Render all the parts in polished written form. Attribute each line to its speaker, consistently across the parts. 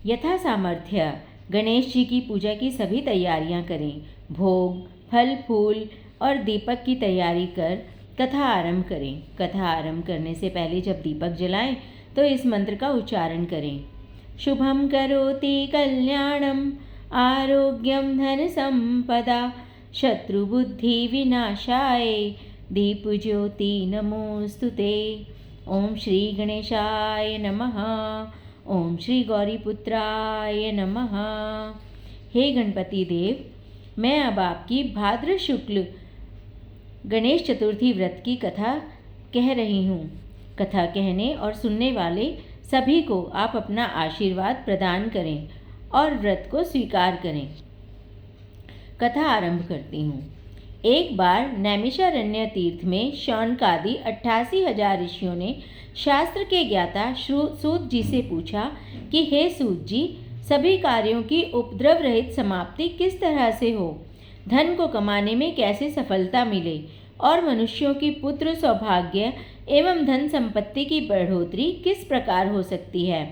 Speaker 1: यथा सामर्थ्य गणेश जी की पूजा की सभी तैयारियां करें। भोग, फल, फूल और दीपक की तैयारी कर कथा आरंभ करें। कथा आरंभ करने से पहले जब दीपक जलाएं तो इस मंत्र का उच्चारण करें। शुभम करोति कल्याणम आरोग्यम धन संपदा शत्रुबुद्धि विनाशाय दीप ज्योति नमोस्तुते। ओम श्री गणेशाय नमः। ओम श्री गौरीपुत्राय नमः। हे गणपति देव, मैं अब आपकी भाद्र शुक्ल गणेश चतुर्थी व्रत की कथा कह रही हूँ। कथा कहने और सुनने वाले सभी को आप अपना आशीर्वाद प्रदान करें और व्रत को स्वीकार करें। कथा आरंभ करती हूँ। एक बार नैमिषारण्य तीर्थ में शौनकादि 88,000 ऋषियों ने शास्त्र के ज्ञाता सूत जी से पूछा कि हे सूत जी, सभी कार्यों की उपद्रव रहित समाप्ति किस तरह से हो, धन को कमाने में कैसे सफलता मिले और मनुष्यों की पुत्र सौभाग्य एवं धन संपत्ति की बढ़ोतरी किस प्रकार हो सकती है,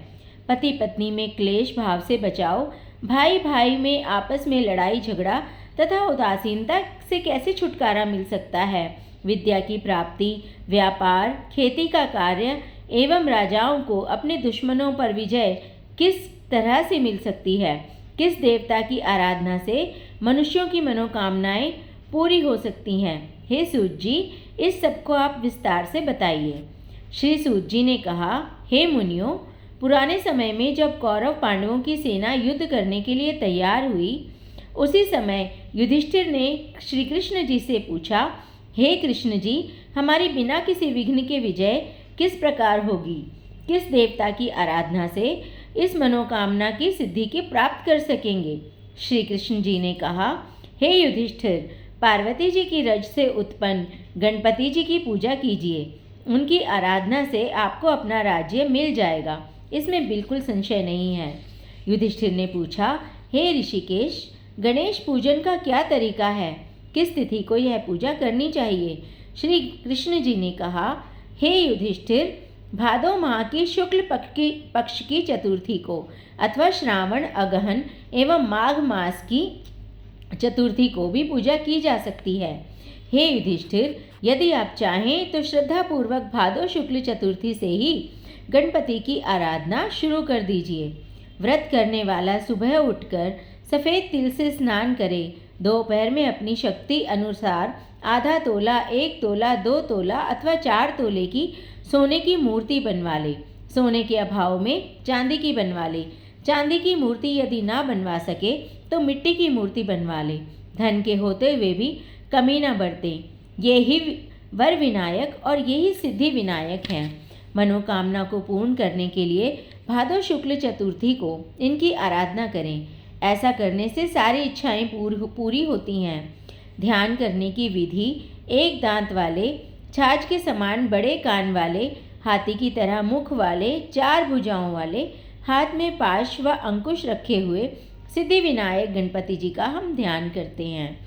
Speaker 1: पति पत्नी में क्लेश भाव से बचाव, भाई भाई में आपस में लड़ाई झगड़ा तथा उदासीनता से कैसे छुटकारा मिल सकता है, विद्या की प्राप्ति, व्यापार, खेती का कार्य एवं राजाओं को अपने दुश्मनों पर विजय किस तरह से मिल सकती है, किस देवता की आराधना से मनुष्यों की मनोकामनाएं पूरी हो सकती हैं। हे सूत जी, इस सब को आप विस्तार से बताइए। श्री सूत जी ने कहा, हे मुनियों, पुराने समय में जब कौरव पांडवों की सेना युद्ध करने के लिए तैयार हुई, उसी समय युधिष्ठिर ने श्री कृष्ण जी से पूछा, हे कृष्ण जी, हमारी बिना किसी विघ्न के विजय किस प्रकार होगी, किस देवता की आराधना से इस मनोकामना की सिद्धि की प्राप्त कर सकेंगे। श्री कृष्ण जी ने कहा, हे युधिष्ठिर, पार्वती जी की रज से उत्पन्न गणपति जी की पूजा कीजिए, उनकी आराधना से आपको अपना राज्य मिल जाएगा, इसमें बिल्कुल संशय नहीं है। युधिष्ठिर ने पूछा, हे ऋषिकेश, गणेश पूजन का क्या तरीका है, किस तिथि को यह पूजा करनी चाहिए। श्री कृष्ण जी ने कहा, हे युधिष्ठिर, भादो माह की शुक्ल पक्ष की चतुर्थी को अथवा श्रावण अगहन एवं माघ मास की चतुर्थी को भी पूजा की जा सकती है। हे युधिष्ठिर, यदि आप चाहें तो श्रद्धापूर्वक भादो शुक्ल चतुर्थी से ही गणपति की आराधना शुरू कर दीजिए। व्रत करने वाला सुबह उठकर सफ़ेद तिल से स्नान करे, दोपहर में अपनी शक्ति अनुसार आधा तोला, 1 तोला, 2 तोला अथवा 4 तोले की सोने की मूर्ति बनवा ले। सोने के अभाव में चांदी की बनवा ले। चांदी की मूर्ति यदि ना बनवा सके तो मिट्टी की मूर्ति बनवा ले। धन के होते हुए भी कमी न बरते। ये ही वर विनायक और यही सिद्धि विनायक हैं। मनोकामना को पूर्ण करने के लिए भादो शुक्ल चतुर्थी को इनकी आराधना करें। ऐसा करने से सारी इच्छाएं पूरी होती हैं। ध्यान करने की विधि, एक दांत वाले, छाछ के समान बड़े कान वाले, हाथी की तरह मुख वाले, 4 भुजाओं वाले, हाथ में पाश व अंकुश रखे हुए सिद्धि विनायक गणपति जी का हम ध्यान करते हैं।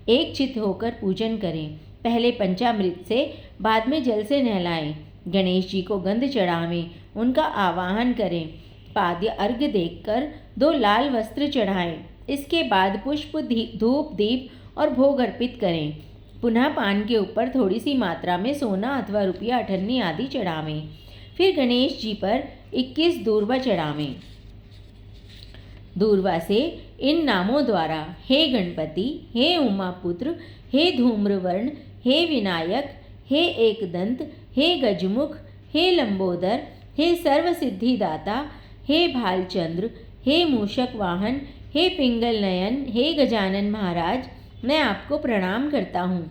Speaker 1: एक चित्त होकर पूजन करें। पहले पंचामृत से, बाद में जल से नहलाएं। गणेश जी को गंध चढ़ावें, उनका आवाहन करें। पाद्य अर्घ्य देकर 2 लाल वस्त्र चढ़ाएं। इसके बाद पुष्प, धूप, दीप और भोग अर्पित करें। पुनः पान के ऊपर थोड़ी सी मात्रा में सोना अथवा रुपया, अठन्नी आदि चढ़ावें। फिर गणेश जी पर 21 दूर्वा चढ़ावें। दूर्वा से इन नामों द्वारा, हे गणपति, हे उमापुत्र, हे धूम्रवर्ण, हे विनायक, हे एकदंत, हे गजमुख, हे लंबोदर, हे सर्वसिद्धिदाता, हे भालचंद्र, हे मूषक वाहन, हे पिंगल नयन, हे गजानन महाराज, मैं आपको प्रणाम करता हूँ।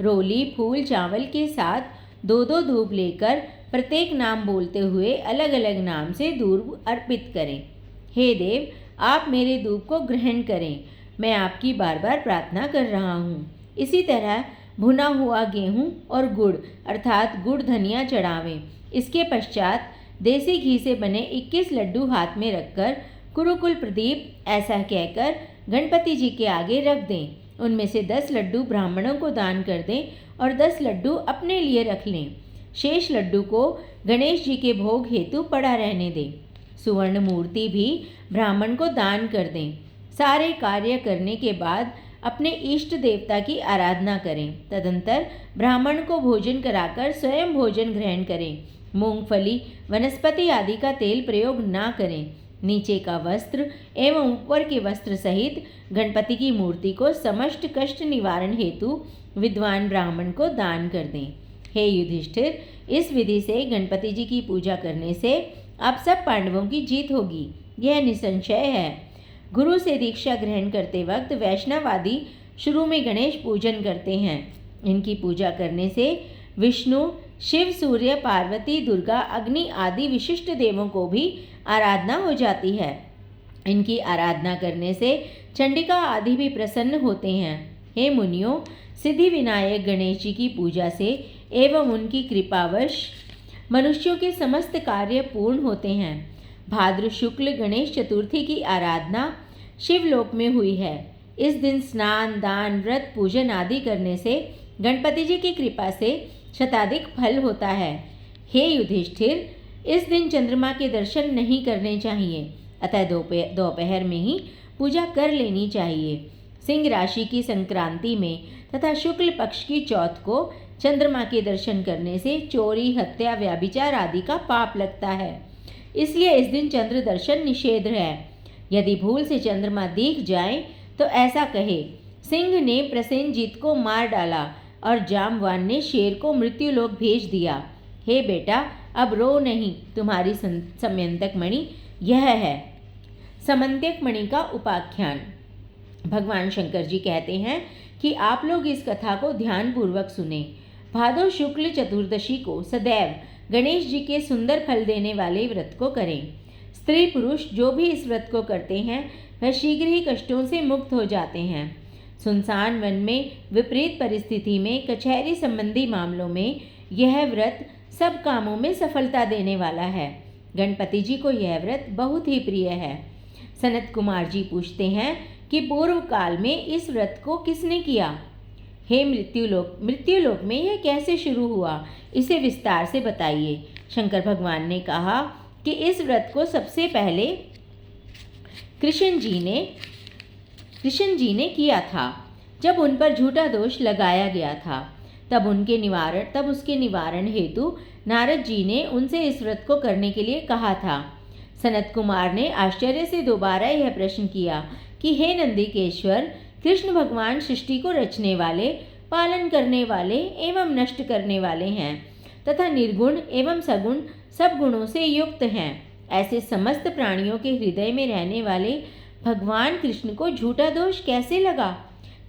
Speaker 1: रोली, फूल, चावल के साथ 2-2 धूप लेकर प्रत्येक नाम बोलते हुए अलग अलग नाम से धूप अर्पित करें। हे देव, आप मेरे धूप को ग्रहण करें, मैं आपकी बार बार प्रार्थना कर रहा हूँ। इसी तरह भुना हुआ गेहूँ और गुड़ अर्थात गुड़ धनिया चढ़ावें। इसके पश्चात देसी घी से बने 21 लड्डू हाथ में रखकर कुरुकुल प्रदीप ऐसा कहकर गणपति जी के आगे रख दें। उनमें से 10 लड्डू ब्राह्मणों को दान कर दें और 10 लड्डू अपने लिए रख लें। शेष लड्डू को गणेश जी के भोग हेतु पड़ा रहने दें। सुवर्ण मूर्ति भी ब्राह्मण को दान कर दें। सारे कार्य करने के बाद अपने इष्ट देवता की आराधना करें। तदंतर ब्राह्मण को भोजन कराकर स्वयं भोजन ग्रहण करें। मूंगफली, वनस्पति आदि का तेल प्रयोग ना करें। नीचे का वस्त्र एवं ऊपर के वस्त्र सहित गणपति की मूर्ति को समस्त कष्ट निवारण हेतु विद्वान ब्राह्मण को दान कर दें। हे युधिष्ठिर, इस विधि से गणपति जी की पूजा करने से आप सब पांडवों की जीत होगी, यह निसंशय है। गुरु से दीक्षा ग्रहण करते वक्त वैष्णवादी शुरू में गणेश पूजन करते हैं। इनकी पूजा करने से विष्णु, शिव, सूर्य, पार्वती, दुर्गा, अग्नि आदि विशिष्ट देवों को भी आराधना हो जाती है। इनकी आराधना करने से चंडिका आदि भी प्रसन्न होते हैं। हे मुनियों, सिद्धि विनायक गणेश जी की पूजा से एवं उनकी कृपावश मनुष्यों के समस्त कार्य पूर्ण होते हैं। भाद्र शुक्ल गणेश चतुर्थी की आराधना शिवलोक में हुई है। इस दिन स्नान, दान, व्रत, पूजन आदि करने से गणपति जी की कृपा से शताधिक फल होता है। हे युधिष्ठिर, इस दिन चंद्रमा के दर्शन नहीं करने चाहिए, अतः दोपहर में ही पूजा कर लेनी चाहिए। सिंह राशि की संक्रांति में तथा शुक्ल पक्ष की चौथ को चंद्रमा के दर्शन करने से चोरी, हत्या, व्यभिचार आदि का पाप लगता है। इसलिए इस दिन चंद्र दर्शन निषेध है। यदि भूल से चंद्रमा दिख जाए तो ऐसा कहे, सिंह ने प्रसेनजीत को मार डाला और जामवान ने शेर को मृत्युलोक भेज दिया। हे बेटा, अब रो नहीं, तुम्हारी समयंतक मणि यह है। समंत्यक मणि का उपाख्यान। भगवान शंकर जी कहते हैं कि आप लोग इस कथा को ध्यानपूर्वक सुने। भादो शुक्ल चतुर्दशी को सदैव गणेश जी के सुंदर फल देने वाले व्रत को करें। स्त्री पुरुष जो भी इस व्रत को करते हैं वह शीघ्र ही कष्टों से मुक्त हो जाते हैं। सुनसान वन में, विपरीत परिस्थिति में, कचहरी संबंधी मामलों में यह व्रत सब कामों में सफलता देने वाला है। गणपति जी को यह व्रत बहुत ही प्रिय है। सनत कुमार जी पूछते हैं कि पूर्व काल में इस व्रत को किसने किया? हे मृत्युलोक में यह कैसे शुरू हुआ, इसे विस्तार से बताइए। शंकर भगवान ने कहा कि इस व्रत को सबसे पहले कृष्ण जी ने किया था। जब उन पर झूठा दोष लगाया गया था, तब उसके निवारण हेतु नारद जी ने उनसे इस व्रत को करने के लिए कहा था। सनत कुमार ने आश्चर्य से दोबारा यह प्रश्न किया कि हे नंदिकेश्वर, कृष्ण भगवान सृष्टि को रचने वाले, पालन करने वाले एवं नष्ट करने वाले हैं तथा निर्गुण एवं सगुण सब गुणों से युक्त हैं। ऐसे समस्त प्राणियों के हृदय में रहने वाले भगवान कृष्ण को झूठा दोष कैसे लगा?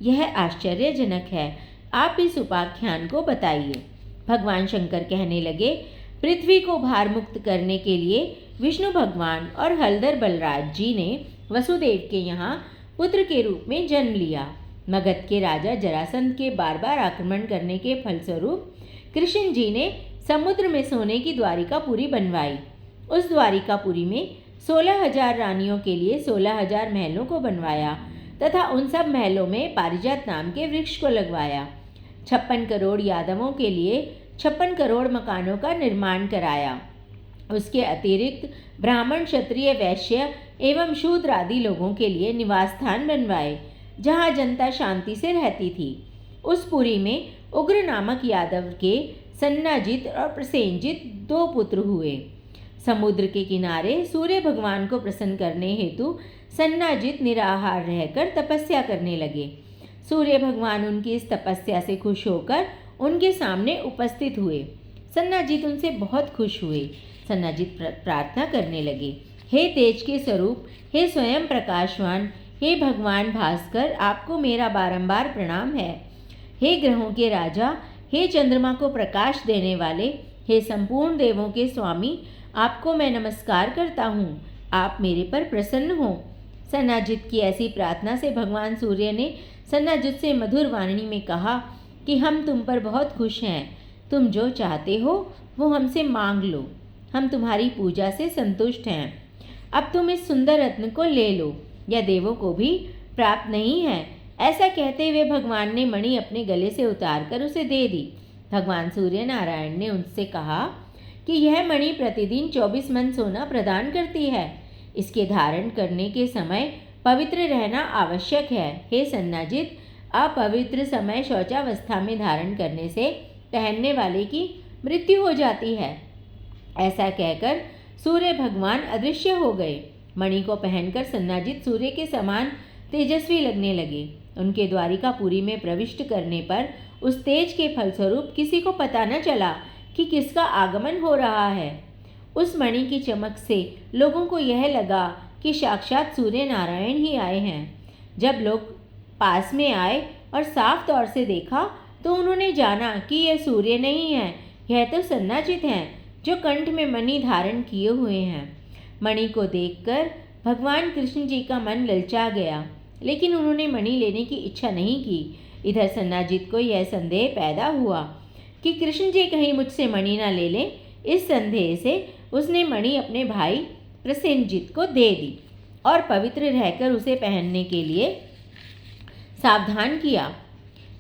Speaker 1: यह आश्चर्यजनक है। आप इस उपाख्यान को बताइए। भगवान शंकर कहने लगे, पृथ्वी को भार मुक्त करने के लिए विष्णु भगवान और हलधर बलराज जी ने वसुदेव के यहाँ पुत्र के रूप में जन्म लिया। मगध के राजा जरासंध के बार बार आक्रमण करने के फलस्वरूप कृष्ण जी ने समुद्र में सोने की द्वारिकापुरी बनवाई। उस द्वारिकापुरी में 16,000 रानियों के लिए 16,000 महलों को बनवाया तथा उन सब महलों में पारिजात नाम के वृक्ष को लगवाया। 56 करोड़ यादवों के लिए 56 करोड़ मकानों का निर्माण कराया। उसके अतिरिक्त ब्राह्मण, क्षत्रिय, वैश्य एवं शूद्र आदि लोगों के लिए निवास स्थान बनवाए, जहाँ जनता शांति से रहती थी। उस पुरी में उग्र नामक यादव के सन्नाजित और प्रसेनजित 2 पुत्र हुए। समुद्र के किनारे सूर्य भगवान को प्रसन्न करने हेतु सन्नाजित निराहार रहकर तपस्या करने लगे। सूर्य भगवान उनकी इस तपस्या से खुश होकर उनके सामने उपस्थित हुए। सन्नाजित उनसे बहुत खुश हुए। सन्नाजित प्रार्थना करने लगे, हे तेज के स्वरूप, हे स्वयं प्रकाशवान, हे भगवान भास्कर, आपको मेरा बारंबार प्रणाम है। हे ग्रहों के राजा, हे चंद्रमा को प्रकाश देने वाले, हे संपूर्ण देवों के स्वामी, आपको मैं नमस्कार करता हूँ। आप मेरे पर प्रसन्न हो। सन्नाजित की ऐसी प्रार्थना से भगवान सूर्य ने सन्नाजित से मधुर वाणी में कहा कि हम तुम पर बहुत खुश हैं। तुम जो चाहते हो वो हमसे मांग लो। हम तुम्हारी पूजा से संतुष्ट हैं। अब तुम इस सुंदर रत्न को ले लो, यह देवों को भी प्राप्त नहीं है। ऐसा कहते हुए भगवान ने मणि अपने गले से उतारकर उसे दे दी। भगवान सूर्य नारायण ने उनसे कहा कि यह मणि प्रतिदिन 24 मन सोना प्रदान करती है। इसके धारण करने के समय पवित्र रहना आवश्यक है। हे सन्नाजित, अपवित्र समय शौचावस्था में धारण करने से पहनने वाले की मृत्यु हो जाती है। ऐसा कहकर सूर्य भगवान अदृश्य हो गए। मणि को पहनकर सन्नाजित सूर्य के समान तेजस्वी लगने लगे। उनके द्वारिकापुरी में प्रविष्ट करने पर उस तेज के फलस्वरूप किसी को पता न चला कि किसका आगमन हो रहा है। उस मणि की चमक से लोगों को यह लगा कि साक्षात सूर्य नारायण ही आए हैं। जब लोग पास में आए और साफ तौर से देखा तो उन्होंने जाना कि यह सूर्य नहीं है, यह तो सन्नाजित हैं जो कंठ में मणि धारण किए हुए हैं। मणि को देखकर भगवान कृष्ण जी का मन ललचा गया, लेकिन उन्होंने मणि लेने की इच्छा नहीं की। इधर सन्नाजित को यह संदेह पैदा हुआ कि कृष्ण जी कहीं मुझसे मणि न ले लें। इस संदेह से उसने मणि अपने भाई प्रसेनजित को दे दी और पवित्र रहकर उसे पहनने के लिए सावधान किया।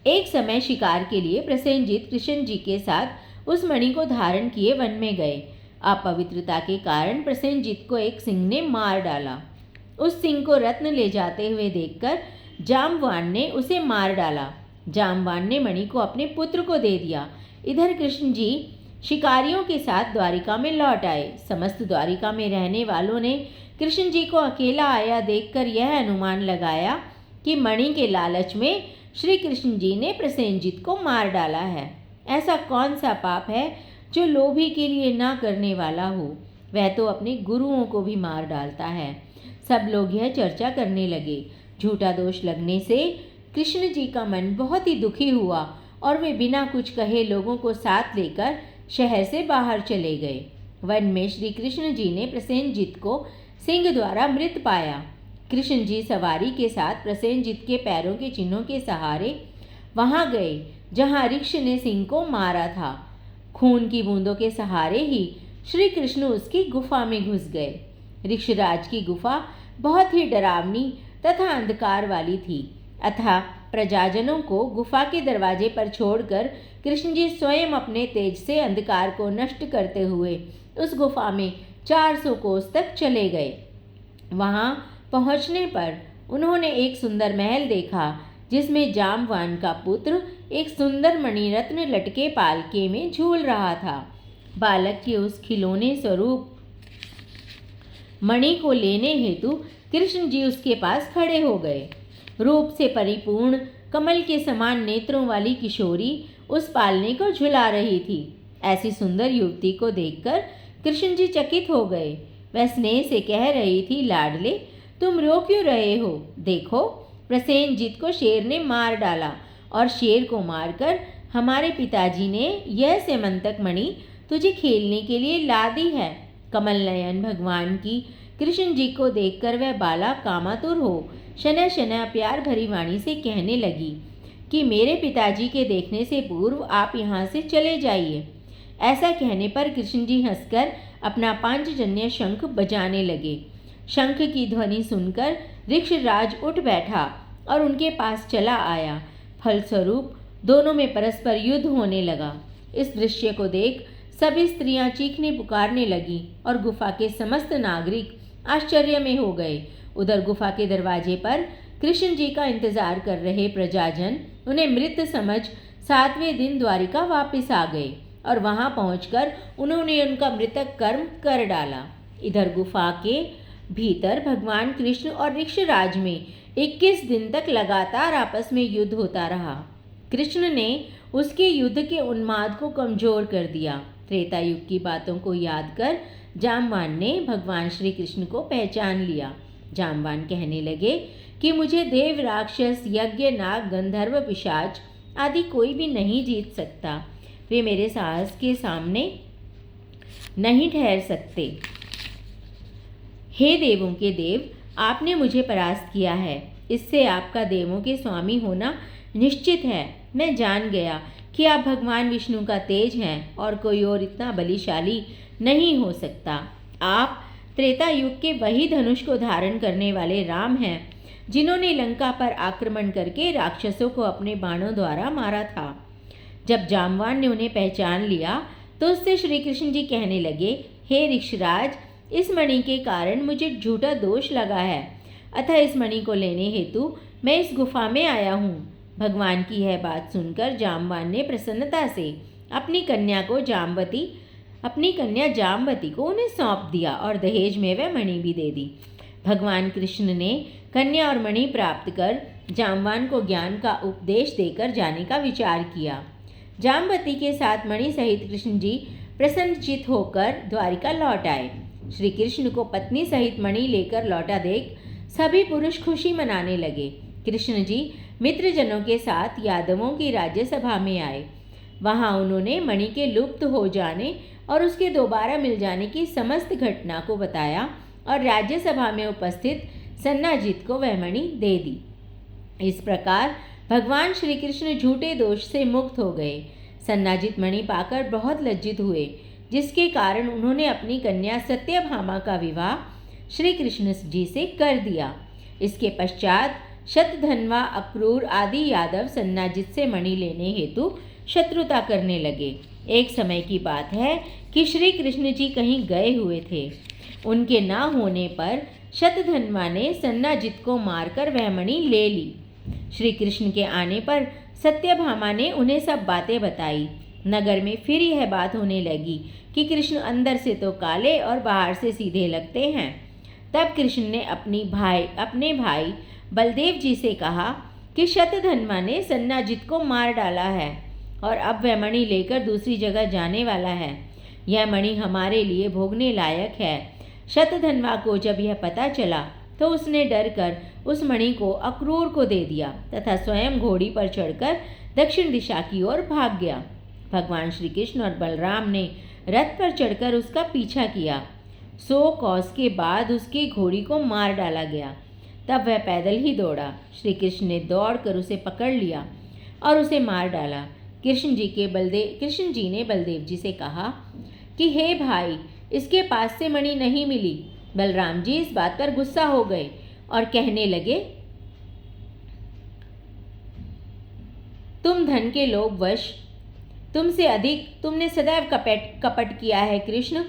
Speaker 1: एक समय शिकार के लिए प्रसेनजित कृष्ण जी के साथ उस मणि को धारण किए वन में गए। अपवित्रता के कारण प्रसेनजित को एक सिंह ने मार डाला। उस सिंह को रत्न ले जाते हुए देखकर जामवान ने उसे मार डाला। जामवान ने मणि को अपने पुत्र को दे दिया। इधर कृष्ण जी शिकारियों के साथ द्वारिका में लौट आए। समस्त द्वारिका में रहने वालों ने कृष्ण जी को अकेला आया देखकर यह अनुमान लगाया कि मणि के लालच में श्री कृष्ण जी ने प्रसेनजित को मार डाला है। ऐसा कौन सा पाप है जो लोभी के लिए ना करने वाला हो? वह तो अपने गुरुओं को भी मार डालता है। सब लोग यह चर्चा करने लगे। झूठा दोष लगने से कृष्ण जी का मन बहुत ही दुखी हुआ और वे बिना कुछ कहे लोगों को साथ लेकर शहर से बाहर चले गए। वन में श्री कृष्ण जी ने प्रसेनजित को सिंह द्वारा मृत पाया। कृष्ण जी सवारी के साथ प्रसेनजित के पैरों के चिन्हों के सहारे वहां गए जहां ऋक्ष ने सिंह को मारा था। खून की बूंदों के सहारे ही श्री कृष्ण उसकी गुफा में घुस गए। ऋक्षराज की गुफा बहुत ही डरावनी तथा अंधकार वाली थी। अतः प्रजाजनों को गुफा के दरवाजे पर छोड़कर कृष्ण जी स्वयं अपने तेज से अंधकार को नष्ट करते हुए उस गुफा में 400 कोस तक चले गए। वहां पहुंचने पर उन्होंने एक सुंदर महल देखा जिसमें जामवान का पुत्र एक सुंदर मणिरत्न लटके पालके में झूल रहा था। बालक के उस खिलौने स्वरूप मणि को लेने हेतु कृष्ण जी उसके पास खड़े हो गए। रूप से परिपूर्ण कमल के समान नेत्रों वाली किशोरी उस पालने को झुला रही थी। ऐसी सुंदर युवती को देखकर कृष्ण जी चकित हो गए। वह स्नेह से कह रही थी, लाडले तुम रो क्यों रहे हो? देखो, प्रसेनजित को शेर ने मार डाला और शेर को मारकर हमारे पिताजी ने यह सेमंतक मणि तुझे खेलने के लिए ला दी है। कमल नयन भगवान की कृष्ण जी को देखकर वह बाला कामातुर हो शना शना प्यार भरी वाणी से कहने लगी कि मेरे पिताजी के देखने से पूर्व आप यहाँ से चले जाइए। ऐसा कहने पर कृष्ण जी हंसकर अपना पांचजन्य शंख बजाने लगे। शंख की ध्वनि सुनकर ऋक्षराज उठ बैठा और उनके पास चला आया। फलस्वरूप दोनों में परस्पर युद्ध होने लगा। इस दृश्य को देख सभी स्त्रियां चीखने पुकारने लगी और गुफा के समस्त नागरिक आश्चर्य में हो गए। उधर गुफा के दरवाजे पर कृष्ण जी का इंतजार कर रहे प्रजाजन उन्हें मृत समझ 7वें दिन द्वारिका वापस आ गए और वहां पहुंचकर उन्होंने उनका मृतक कर्म कर डाला। इधर गुफा के भीतर भगवान कृष्ण और ऋक्षराज में 21 दिन तक लगातार आपस में युद्ध होता रहा। कृष्ण ने उसके युद्ध के उन्माद को कमजोर कर दिया। त्रेता युग की बातों को याद कर जामवान ने भगवान श्री कृष्ण को पहचान लिया। जामवान कहने लगे कि मुझे देव, राक्षस, यज्ञ, नाग, गंधर्व, पिशाच आदि कोई भी नहीं जीत सकता। वे मेरे साहस के सामने नहीं ठहर सकते। हे देवों के देव, आपने मुझे परास्त किया है। इससे आपका देवों के स्वामी होना निश्चित है। मैं जान गया कि आप भगवान विष्णु का तेज हैं और कोई और इतना बलिशाली नहीं हो सकता। आप त्रेता युग के वही धनुष को धारण करने वाले राम हैं जिन्होंने लंका पर आक्रमण करके राक्षसों को अपने बाणों द्वारा मारा था। जब जामवान ने उन्हें पहचान लिया तो उससे श्री कृष्ण जी कहने लगे, हे ऋक्षराज, इस मणि के कारण मुझे झूठा दोष लगा है, अतः इस मणि को लेने हेतु मैं इस गुफा में आया हूँ। भगवान की यह बात सुनकर जाम्बान ने प्रसन्नता से अपनी कन्या जाम्बती को उन्हें सौंप दिया और दहेज में वह मणि भी दे दी। भगवान कृष्ण ने कन्या और मणि प्राप्त कर जाम्बान को ज्ञान का उपदेश देकर जाने का विचार किया। जाम्बती के साथ मणि सहित कृष्ण जी प्रसन्नचित होकर द्वारिका लौट आए। श्री कृष्ण को पत्नी सहित मणि लेकर लौटा देख सभी पुरुष खुशी मनाने लगे। कृष्ण जी मित्रजनों के साथ यादवों की राज्यसभा में आए। वहां उन्होंने मणि के लुप्त हो जाने और उसके दोबारा मिल जाने की समस्त घटना को बताया और राज्यसभा में उपस्थित सन्नाजित को वह मणि दे दी। इस प्रकार भगवान श्री कृष्ण झूठे दोष से मुक्त हो गए। सन्नाजित मणि पाकर बहुत लज्जित हुए, जिसके कारण उन्होंने अपनी कन्या सत्यभामा का विवाह श्री कृष्ण जी से कर दिया। इसके पश्चात शतधन्वा, अक्रूर आदि यादव सन्नाजित से मणि लेने हेतु शत्रुता करने लगे। एक समय की बात है कि श्री कृष्ण जी कहीं गए हुए थे। उनके न होने पर शतधन्वा ने सन्नाजित को मारकर वह मणि ले ली। श्री कृष्ण के आने पर सत्यभामा ने उन्हें सब बातें बताई। नगर में फिर यह बात होने लगी कि कृष्ण अंदर से तो काले और बाहर से सीधे लगते हैं। तब कृष्ण ने अपने भाई बलदेव जी से कहा कि शतधन्वा ने सन्नाजित को मार डाला है और अब वह मणि लेकर दूसरी जगह जाने वाला है। यह मणि हमारे लिए भोगने लायक है। शतधन्वा को जब यह पता चला तो उसने डर कर उस मणि को अक्रूर को दे दिया तथा स्वयं घोड़ी पर चढ़कर दक्षिण दिशा की ओर भाग गया। भगवान श्री कृष्ण और बलराम ने रथ पर चढ़कर उसका पीछा किया। 100 कोस के बाद उसकी घोड़ी को मार डाला गया। तब वह पैदल ही दौड़ा। श्री कृष्ण ने दौड़कर उसे पकड़ लिया और उसे मार डाला। कृष्ण जी ने बलदेव जी से कहा कि हे भाई, इसके पास से मणि नहीं मिली। बलराम जी इस बात पर गुस्सा हो गए और कहने लगे, तुम धन के लोभवश तुमने सदैव कपट किया है कृष्ण।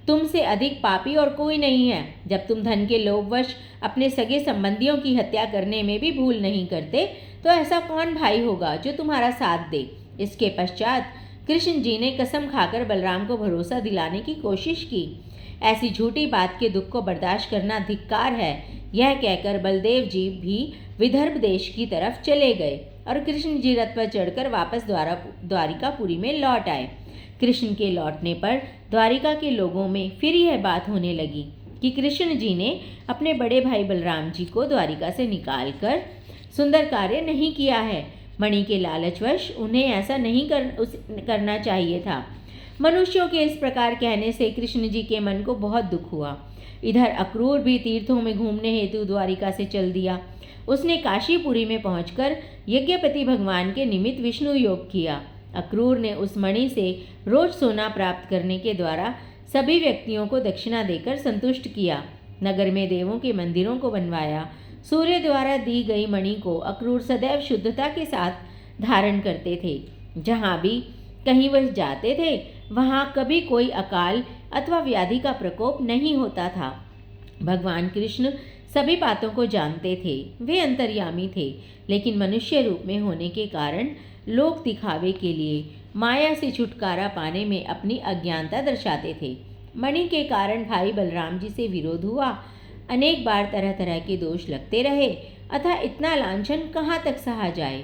Speaker 1: तुमसे अधिक पापी और कोई नहीं है। जब तुम धन के लोभवश अपने सगे संबंधियों की हत्या करने में भी भूल नहीं करते, तो ऐसा कौन भाई होगा जो तुम्हारा साथ दे। इसके पश्चात कृष्ण जी ने कसम खाकर बलराम को भरोसा दिलाने की कोशिश की। ऐसी झूठी बात के दुख को बर्दाश्त करना धिक्कार है। यह कहकर बलदेव जी भी विदर्भ देश की तरफ चले गए और कृष्ण जी रथ पर चढ़कर वापस द्वारिकापुरी में लौट आए। कृष्ण के लौटने पर द्वारिका के लोगों में फिर यह बात होने लगी कि कृष्ण जी ने अपने बड़े भाई बलराम जी को द्वारिका से निकालकर सुंदर कार्य नहीं किया है। मणि के लालचवश उन्हें ऐसा नहीं करना चाहिए था। मनुष्यों के इस प्रकार कहने से कृष्ण जी के मन को बहुत दुख हुआ। इधर अक्रूर भी तीर्थों में घूमने हेतु द्वारिका से चल दिया। उसने काशीपुरी में पहुंचकर यज्ञपति भगवान के निमित्त विष्णु योग किया। अक्रूर ने उस मणि से रोज सोना प्राप्त करने के द्वारा सभी व्यक्तियों को दक्षिणा देकर संतुष्ट किया। नगर में देवों के मंदिरों को बनवाया। सूर्य द्वारा दी गई मणि को अक्रूर सदैव शुद्धता के साथ धारण करते थे। जहाँ भी कहीं वह जाते थे, वहाँ कभी कोई अकाल अथवा व्याधि का प्रकोप नहीं होता था। भगवान कृष्ण सभी बातों को जानते थे। वे अंतर्यामी थे, लेकिन मनुष्य रूप में होने के कारण लोक दिखावे के लिए माया से छुटकारा पाने में अपनी अज्ञानता दर्शाते थे। मणि के कारण भाई बलराम जी से विरोध हुआ। अनेक बार तरह तरह के दोष लगते रहे, अतः इतना लांछन कहाँ तक सहा जाए।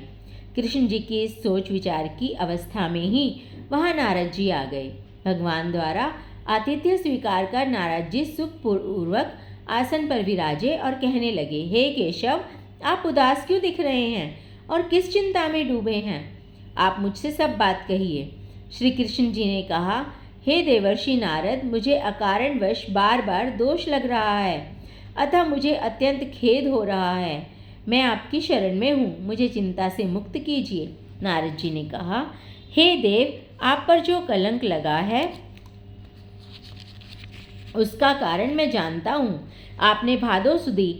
Speaker 1: कृष्ण जी की इस सोच विचार की अवस्था में ही वहाँ नारद जी आ गए। भगवान द्वारा आतिथ्य स्वीकार कर नारद जी सुखपूर्वक आसन पर विराजे और कहने लगे, हे केशव, आप उदास क्यों दिख रहे हैं और किस चिंता में डूबे हैं? आप मुझसे सब बात कहिए। श्री कृष्ण जी ने कहा, हे देवर्षि नारद, मुझे अकारणवश बार बार दोष लग रहा है, अतः मुझे अत्यंत खेद हो रहा है। मैं आपकी शरण में हूँ, मुझे चिंता से मुक्त कीजिए। नारद जी ने कहा, हे देव, आप पर जो कलंक लगा है उसका कारण मैं जानता हूँ। आपने भादो सुदी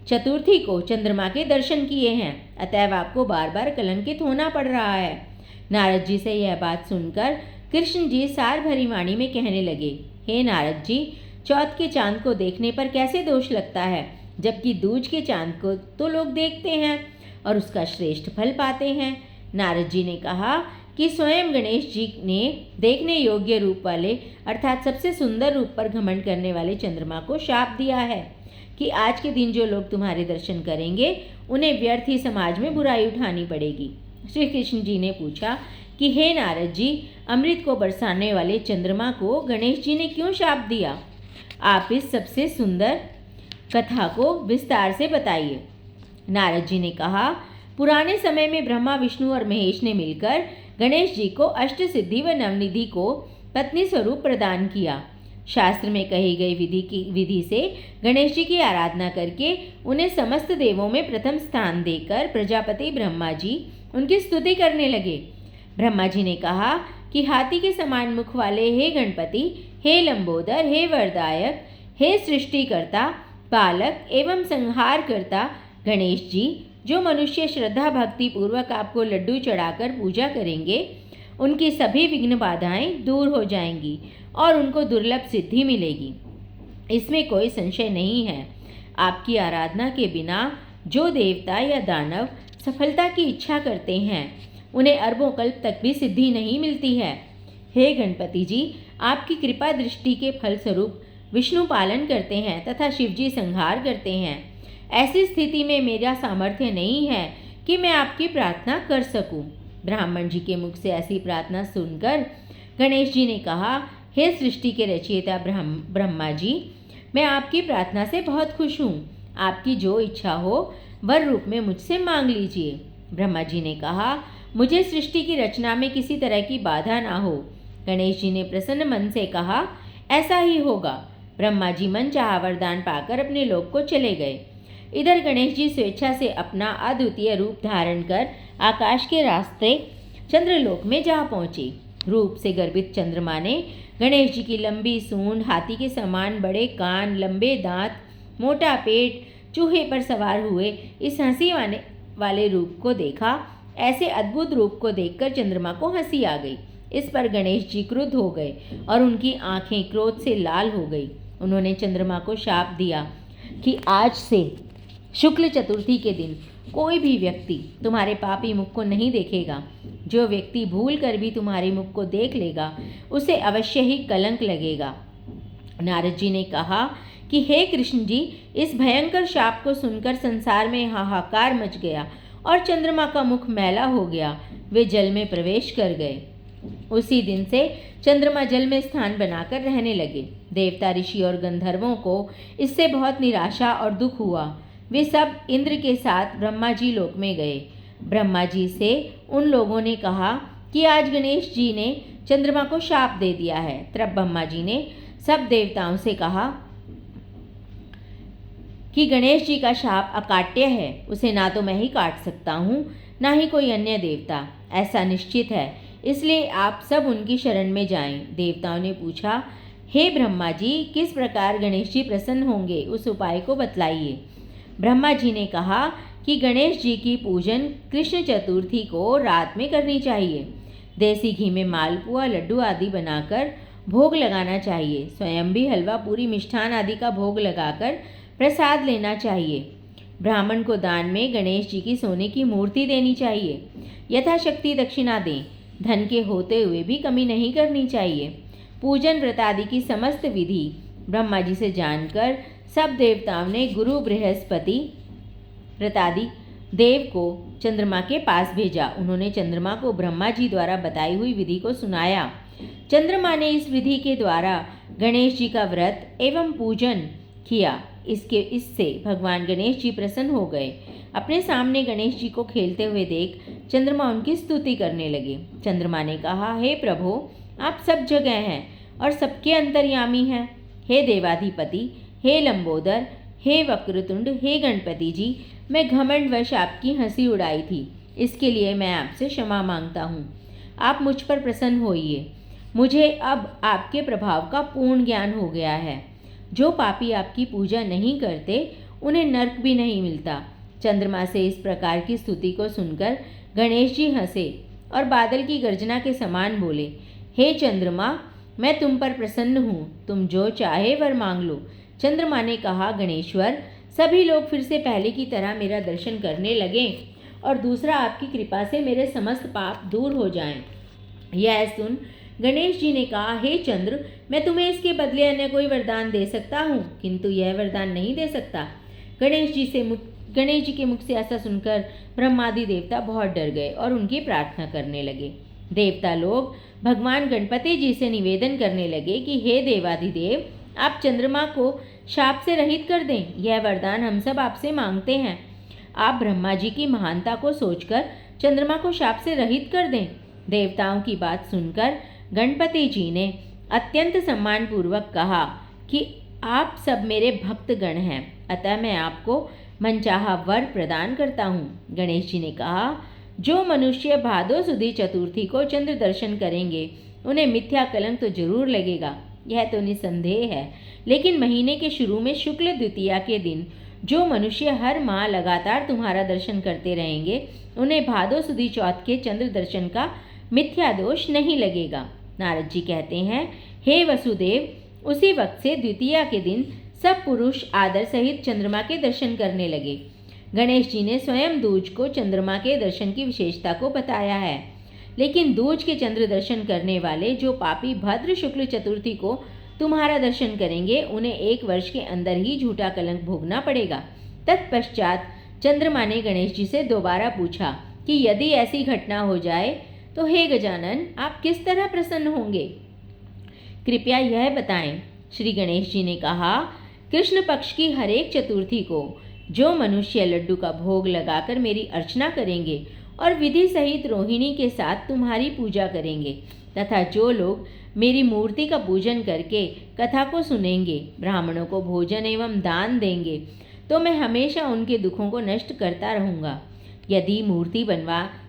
Speaker 1: चतुर्थी को चंद्रमा के दर्शन किए हैं, अतएव आपको बार बार कलंकित होना पड़ रहा है। नारद जी से यह बात सुनकर कृष्ण जी सार भरी वाणी में कहने लगे, हे नारद जी, चौथ के चांद को देखने पर कैसे दोष लगता है, जबकि दूज के चांद को तो लोग देखते हैं और उसका श्रेष्ठ फल पाते हैं। नारद जी ने कहा कि स्वयं गणेश जी ने देखने योग्य रूप वाले अर्थात सबसे सुंदर रूप पर घमंड करने वाले चंद्रमा को शाप दिया है कि आज के दिन जो लोग तुम्हारे दर्शन करेंगे उन्हें व्यर्थ ही समाज में बुराई उठानी पड़ेगी। श्री कृष्ण जी ने पूछा कि हे नारद जी, अमृत को बरसाने वाले चंद्रमा को गणेश जी ने क्यों शाप दिया? आप इस सबसे सुंदर कथा को विस्तार से बताइए। नारद जी ने कहा, पुराने समय में ब्रह्मा, विष्णु और महेश ने मिलकर गणेश जी को अष्ट सिद्धि व नवनिधि को पत्नी स्वरूप प्रदान किया। शास्त्र में कही गई विधि से गणेश जी की आराधना करके उन्हें समस्त देवों में प्रथम स्थान देकर प्रजापति ब्रह्मा जी उनकी स्तुति करने लगे। ब्रह्मा जी ने कहा कि हाथी के समान मुख वाले हे गणपति, हे लंबोदर, हे वरदायक, हे सृष्टिकर्ता, पालक एवं संहार करता गणेश जी, जो मनुष्य श्रद्धा भक्ति पूर्वक आपको लड्डू चढ़ाकर पूजा करेंगे, उनकी सभी विघ्न बाधाएं दूर हो जाएंगी और उनको दुर्लभ सिद्धि मिलेगी। इसमें कोई संशय नहीं है। आपकी आराधना के बिना जो देवता या दानव सफलता की इच्छा करते हैं, उन्हें अरबों कल्प तक भी सिद्धि नहीं मिलती है। हे गणपति जी, आपकी कृपा दृष्टि के फलस्वरूप विष्णु पालन करते हैं तथा शिवजी संहार करते हैं। ऐसी स्थिति में मेरा सामर्थ्य नहीं है कि मैं आपकी प्रार्थना कर सकूं। ब्राह्मण जी के मुख से ऐसी प्रार्थना सुनकर गणेश जी ने कहा, हे सृष्टि के रचयिता ब्रह्मा जी, मैं आपकी प्रार्थना से बहुत खुश हूँ। आपकी जो इच्छा हो वर रूप में मुझसे मांग लीजिए। ब्रह्मा जी ने कहा, मुझे सृष्टि की रचना में किसी तरह की बाधा ना हो। गणेश जी ने प्रसन्न मन से कहा, ऐसा ही होगा। ब्रह्मा जी मन चाहा वरदान पाकर अपने लोक को चले गए। इधर गणेश जी स्वेच्छा से अपना अद्वितीय रूप धारण कर आकाश के रास्ते चंद्रलोक में जा पहुँचे। रूप से गर्वित चंद्रमा ने गणेश जी की लंबी सूंड, हाथी के समान बड़े कान, लंबे दांत, मोटा पेट, चूहे पर सवार हुए इस हंसी वाले रूप को देखा। ऐसे अद्भुत रूप को देखकर चंद्रमा को हंसी आ गई। इस पर गणेश जी क्रुद्ध हो गए और उनकी आंखें क्रोध से लाल हो गई। उन्होंने चंद्रमा को शाप दिया कि आज से शुक्ल चतुर्थी के दिन कोई भी व्यक्ति तुम्हारे पापी मुख को नहीं देखेगा। जो व्यक्ति भूल कर भी तुम्हारे मुख को देख लेगा, उसे अवश्य ही कलंक लगेगा। नारद जी ने कहा कि हे कृष्ण जी, इस भयंकर शाप को सुनकर संसार में हाहाकार मच गया और चंद्रमा का मुख मैला हो गया। वे जल में प्रवेश कर गए। उसी दिन से चंद्रमा जल में स्थान बनाकर रहने लगे। देवता, ऋषि और गंधर्वों को इससे बहुत निराशा और दुख हुआ। वे सब इंद्र के साथ ब्रह्मा जी लोक में गए। ब्रह्मा जी से उन लोगों ने कहा कि आज गणेश जी ने चंद्रमा को शाप दे दिया है। तब ब्रह्मा जी ने सब देवताओं से कहा कि गणेश जी का शाप अकाट्य है, उसे ना तो मैं ही काट सकता हूँ, ना ही कोई अन्य देवता। ऐसा निश्चित है, इसलिए आप सब उनकी शरण में जाएं। देवताओं ने पूछा, हे ब्रह्मा जी, किस प्रकार गणेश जी प्रसन्न होंगे, उस उपाय को बतलाइए। ब्रह्मा जी ने कहा कि गणेश जी की पूजन कृष्ण चतुर्थी को रात में करनी चाहिए। देसी घी में मालपुआ, लड्डू आदि बनाकर भोग लगाना चाहिए। स्वयं भी हलवा, पूरी, मिष्ठान आदि का भोग लगाकर प्रसाद लेना चाहिए। ब्राह्मण को दान में गणेश जी की सोने की मूर्ति देनी चाहिए। यथाशक्ति दक्षिणा दें। धन के होते हुए भी कमी नहीं करनी चाहिए। पूजन व्रत आदि की समस्त विधि ब्रह्मा जी से जानकर सब देवताओं ने गुरु बृहस्पति व्रतादि देव को चंद्रमा के पास भेजा। उन्होंने चंद्रमा को ब्रह्मा जी द्वारा बताई हुई विधि को सुनाया। चंद्रमा ने इस विधि के द्वारा गणेश जी का व्रत एवं पूजन किया। इससे भगवान गणेश जी प्रसन्न हो गए। अपने सामने गणेश जी को खेलते हुए देख चंद्रमा उनकी स्तुति करने लगे। चंद्रमा ने कहा, हे प्रभु, आप सब जगह हैं और सबके अंतर्यामी हैं। हे देवाधिपति, हे लंबोदर, हे वक्रतुंड, हे गणपति जी, मैं घमंडवश आपकी हंसी उड़ाई थी, इसके लिए मैं आपसे क्षमा मांगता हूँ। आप मुझ पर प्रसन्न होइए। मुझे अब आपके प्रभाव का पूर्ण ज्ञान हो गया है। जो पापी आपकी पूजा नहीं करते, उन्हें नरक भी नहीं मिलता। चंद्रमा से इस प्रकार की स्तुति को सुनकर गणेश जी हंसे और बादल की गर्जना के समान बोले, हे चंद्रमा, मैं तुम पर प्रसन्न हूँ, तुम जो चाहे वर मांग लो। चंद्रमा ने कहा, गणेश्वर, सभी लोग फिर से पहले की तरह मेरा दर्शन करने लगें और दूसरा, आपकी कृपा से मेरे समस्त पाप दूर हो जाएं। यह सुन गणेश जी ने कहा, हे चंद्र, मैं तुम्हें इसके बदले अन्य कोई वरदान दे सकता हूँ, किंतु यह वरदान नहीं दे सकता। गणेश जी के मुख से ऐसा सुनकर ब्रह्मादि देवता बहुत डर गए और उनकी प्रार्थना करने लगे। देवता लोग भगवान गणपति जी से निवेदन करने लगे कि हे देवाधिदेव, आप चंद्रमा को शाप से रहित कर दें। यह वरदान हम सब आपसे मांगते हैं। आप ब्रह्मा जी की महानता को सोचकर चंद्रमा को शाप से रहित कर दें। देवताओं की बात सुनकर गणपति जी ने अत्यंत सम्मानपूर्वक कहा कि आप सब मेरे भक्तगण हैं, अतः मैं आपको मनचाहा वर प्रदान करता हूँ। गणेश जी ने कहा, जो मनुष्य भादो सुदी चतुर्थी को चंद्र दर्शन करेंगे उन्हें मिथ्या कलंक तो जरूर लगेगा, यह तो निसंदेह है। लेकिन महीने के शुरू में शुक्ल द्वितीया के दिन जो मनुष्य हर माह लगातार तुम्हारा दर्शन करते रहेंगे उन्हें भादो सुदी चौथ के चंद्र दर्शन का मिथ्या दोष नहीं लगेगा। नारद जी कहते हैं, हे वसुदेव, उसी वक्त से द्वितीया के दिन सब पुरुष आदर सहित चंद्रमा के दर्शन करने लगे। गणेश जी ने स्वयं दूज को चंद्रमा के दर्शन की विशेषता को बताया है, लेकिन दूज के चंद्र दर्शन करने वाले जो पापी भद्र शुक्ल चतुर्थी को तुम्हारा दर्शन करेंगे उन्हें 1 वर्ष के अंदर ही झूठा कलंक भोगना पड़ेगा। तत्पश्चात चंद्रमा ने गणेश जी से दोबारा पूछा कि यदि ऐसी घटना हो जाए तो हे गजानन, आप किस तरह प्रसन्न होंगे, कृपया यह बताएं। श्री गणेश जी ने कहा, कृष्ण पक्ष की हर एक चतुर्थी को जो मनुष्य लड्डू का भोग लगाकर मेरी अर्चना करेंगे और विधि सहित रोहिणी के साथ तुम्हारी पूजा करेंगे तथा जो लोग मेरी मूर्ति का पूजन करके कथा को सुनेंगे, ब्राह्मणों को भोजन एवं दान देंगे, तो मैं हमेशा उनके दुखों को नष्ट करता रहूँगा। यदि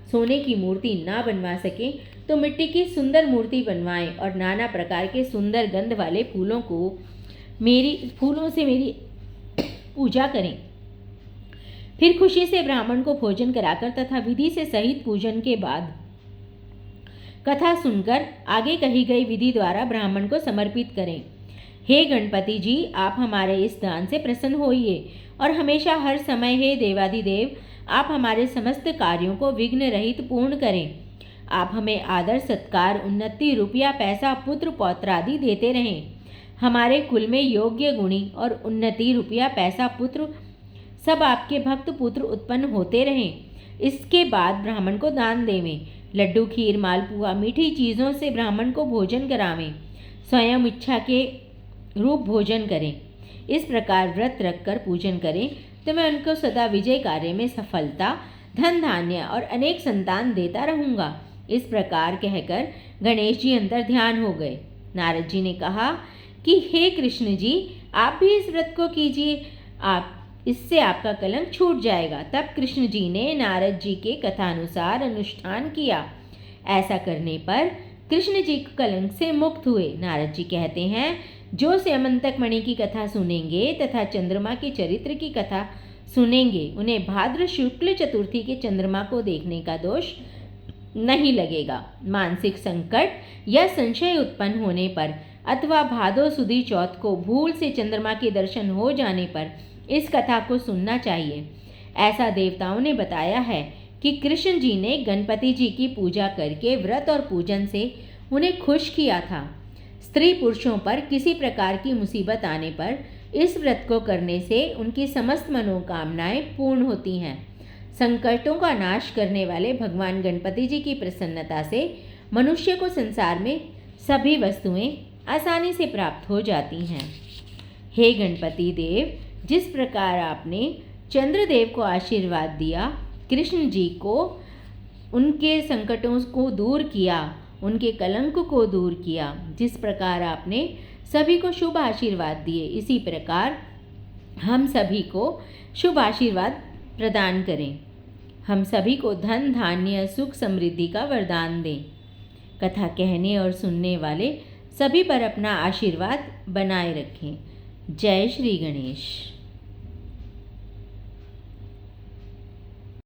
Speaker 1: सोने की मूर्ति ना बनवा सके तो मिट्टी की सुंदर मूर्ति बनवाएं और नाना प्रकार के सुंदर गंध वाले फूलों से मेरी पूजा करें। फिर खुशी से ब्राह्मण को भोजन कराकर तथा विधि से सहित पूजन के बाद कथा सुनकर आगे कही गई विधि द्वारा ब्राह्मण को समर्पित करें। हे गणपति जी, आप हमारे इस दान से प्रसन्न होइए और हमेशा हर समय, हे देवाधिदेव, आप हमारे समस्त कार्यों को विघ्न रहित पूर्ण करें। आप हमें आदर सत्कार, उन्नति, रुपया, पैसा, पुत्र पौत्र आदि देते रहें। हमारे कुल में योग्य, गुणी और उन्नति, रुपया, पैसा, पुत्र सब आपके भक्त पुत्र उत्पन्न होते रहें। इसके बाद ब्राह्मण को दान देवें। लड्डू, खीर, मालपुआ, मीठी चीज़ों से ब्राह्मण को भोजन करावें। स्वयं इच्छा के रूप भोजन करें। इस प्रकार व्रत रखकर पूजन करें तो मैं उनको सदा विजय कार्य में सफलता, धन धान्य और अनेक संतान देता रहूँगा। इस प्रकार कहकर गणेश जी अंतर ध्यान हो गए। नारद जी ने कहा कि हे कृष्ण जी, आप भी इस व्रत को कीजिए, इससे आपका कलंक छूट जाएगा। तब कृष्ण जी ने नारद जी के कथानुसार अनुष्ठान किया। ऐसा करने पर कृष्ण जी कलंक से मुक्त हुए। नारद जी कहते हैं, जो स्यमंतक मणि की कथा सुनेंगे तथा चंद्रमा के चरित्र की कथा सुनेंगे उन्हें भाद्र शुक्ल चतुर्थी के चंद्रमा को देखने का दोष नहीं लगेगा। मानसिक संकट या संशय उत्पन्न होने पर अथवा भादो सुदी चौथ को भूल से चंद्रमा के दर्शन हो जाने पर इस कथा को सुनना चाहिए। ऐसा देवताओं ने बताया है कि कृष्ण जी ने गणपति जी की पूजा करके व्रत और पूजन से उन्हें खुश किया था। स्त्री पुरुषों पर किसी प्रकार की मुसीबत आने पर इस व्रत को करने से उनकी समस्त मनोकामनाएं पूर्ण होती हैं। संकटों का नाश करने वाले भगवान गणपति जी की प्रसन्नता से मनुष्य को संसार में सभी वस्तुएं आसानी से प्राप्त हो जाती हैं। हे गणपति देव, जिस प्रकार आपने चंद्रदेव को आशीर्वाद दिया, कृष्ण जी को उनके संकटों को दूर किया, उनके कलंक को दूर किया, जिस प्रकार आपने सभी को शुभ आशीर्वाद दिए, इसी प्रकार हम सभी को शुभ आशीर्वाद प्रदान करें। हम सभी को धन धान्य सुख समृद्धि का वरदान दें। कथा कहने और सुनने वाले सभी पर अपना आशीर्वाद बनाए रखें। जय श्री गणेश।